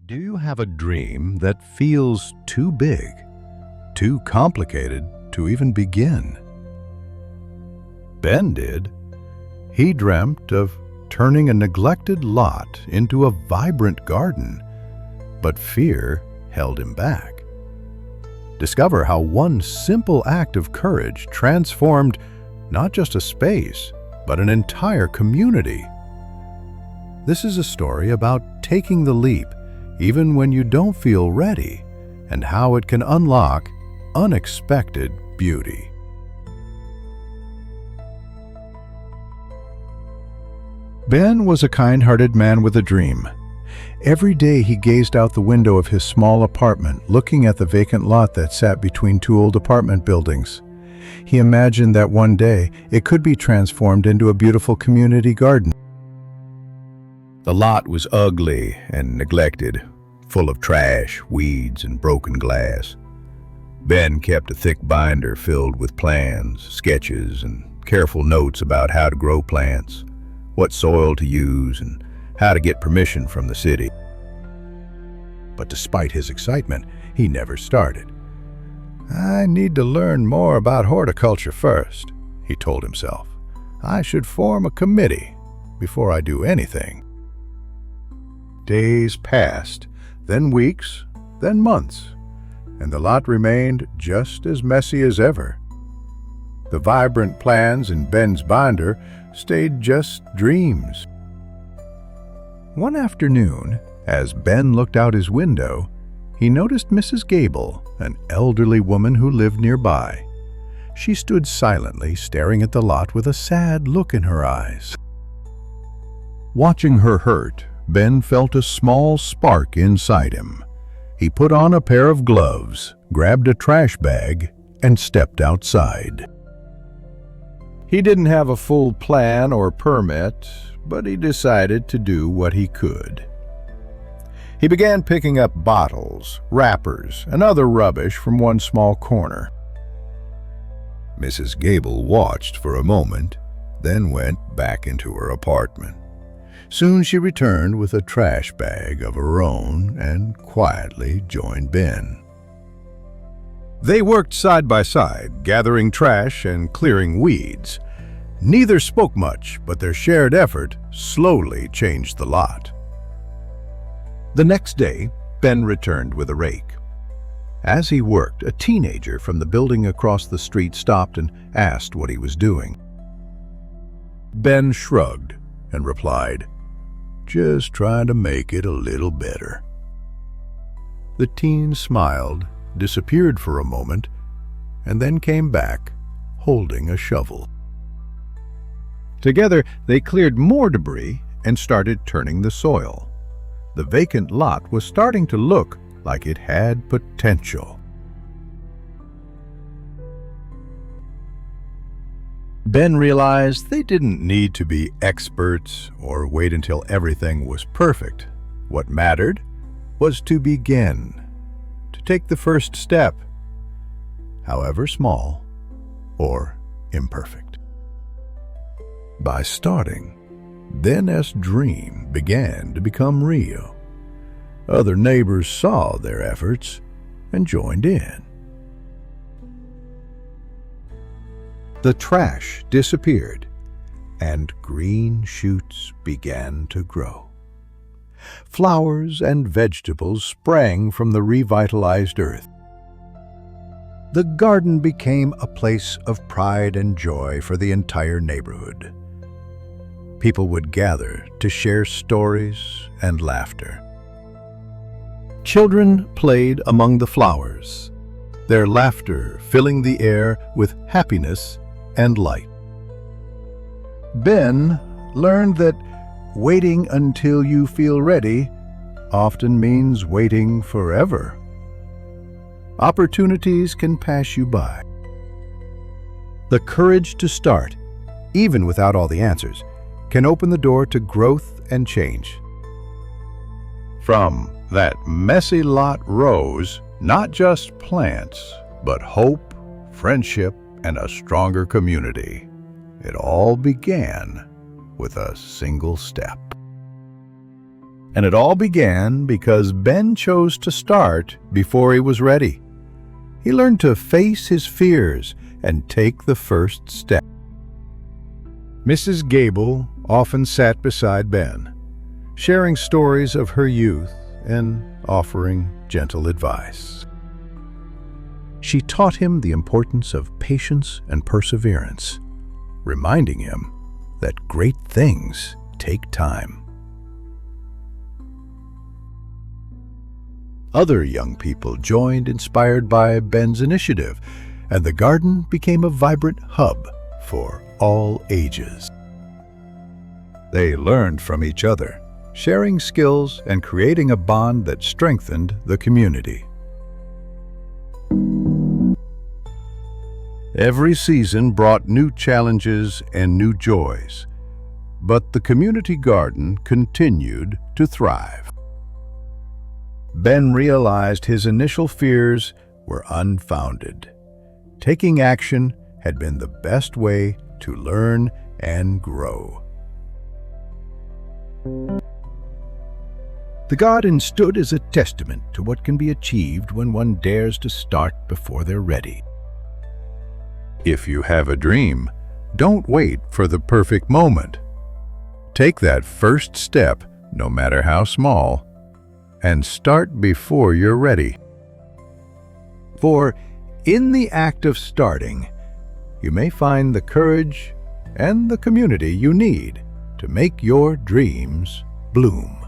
Do you have a dream that feels too big, too complicated to even begin? Ben did. He dreamt of turning a neglected lot into a vibrant garden, but fear held him back. Discover how one simple act of courage transformed not just a space, but an entire community. This is a story about taking the leap even when you don't feel ready, and how it can unlock unexpected beauty. Ben was a kind-hearted man with a dream. Every day he gazed out the window of his small apartment, looking at the vacant lot that sat between two old apartment buildings. He imagined that one day it could be transformed into a beautiful community garden. The lot was ugly and neglected, full of trash, weeds, and broken glass. Ben kept a thick binder filled with plans, sketches, and careful notes about how to grow plants, what soil to use, and how to get permission from the city. But despite his excitement, he never started. "I need to learn more about horticulture first," he told himself. "I should form a committee before I do anything." Days passed, then weeks, then months, and the lot remained just as messy as ever. The vibrant plans in Ben's binder stayed just dreams. One afternoon, as Ben looked out his window, he noticed Mrs. Gable, an elderly woman who lived nearby. She stood silently staring at the lot with a sad look in her eyes. Watching her hurt, Ben felt a small spark inside him. He put on a pair of gloves, grabbed a trash bag, and stepped outside. He didn't have a full plan or permit, but he decided to do what he could. He began picking up bottles, wrappers, and other rubbish from one small corner. Mrs. Gable watched for a moment, then went back into her apartment. Soon she returned with a trash bag of her own and quietly joined Ben. They worked side by side, gathering trash and clearing weeds. Neither spoke much, but their shared effort slowly changed the lot. The next day, Ben returned with a rake. As he worked, a teenager from the building across the street stopped and asked what he was doing. Ben shrugged and replied, "Just trying to make it a little better." The teen smiled, disappeared for a moment, and then came back, holding a shovel. Together, they cleared more debris and started turning the soil. The vacant lot was starting to look like it had potential. Ben realized they didn't need to be experts or wait until everything was perfect. What mattered was to begin, to take the first step, however small or imperfect. By starting, Ben's dream began to become real. Other neighbors saw their efforts and joined in. The trash disappeared, and green shoots began to grow. Flowers and vegetables sprang from the revitalized earth. The garden became a place of pride and joy for the entire neighborhood. People would gather to share stories and laughter. Children played among the flowers, their laughter filling the air with happiness and light. Ben learned that waiting until you feel ready often means waiting forever. Opportunities can pass you by. The courage to start, even without all the answers, can open the door to growth and change. From that messy lot rose not just plants, but hope, friendship, and a stronger community. It all began with a single step. And it all began because Ben chose to start before he was ready. He learned to face his fears and take the first step. Mrs. Gable often sat beside Ben, sharing stories of her youth and offering gentle advice. She taught him the importance of patience and perseverance, reminding him that great things take time. Other young people joined, inspired by Ben's initiative, and the garden became a vibrant hub for all ages. They learned from each other, sharing skills and creating a bond that strengthened the community. Every season brought new challenges and new joys, but the community garden continued to thrive. Ben realized his initial fears were unfounded. Taking action had been the best way to learn and grow. The garden stood as a testament to what can be achieved when one dares to start before they're ready. If you have a dream, don't wait for the perfect moment. Take that first step, no matter how small, and start before you're ready. For in the act of starting, you may find the courage and the community you need to make your dreams bloom.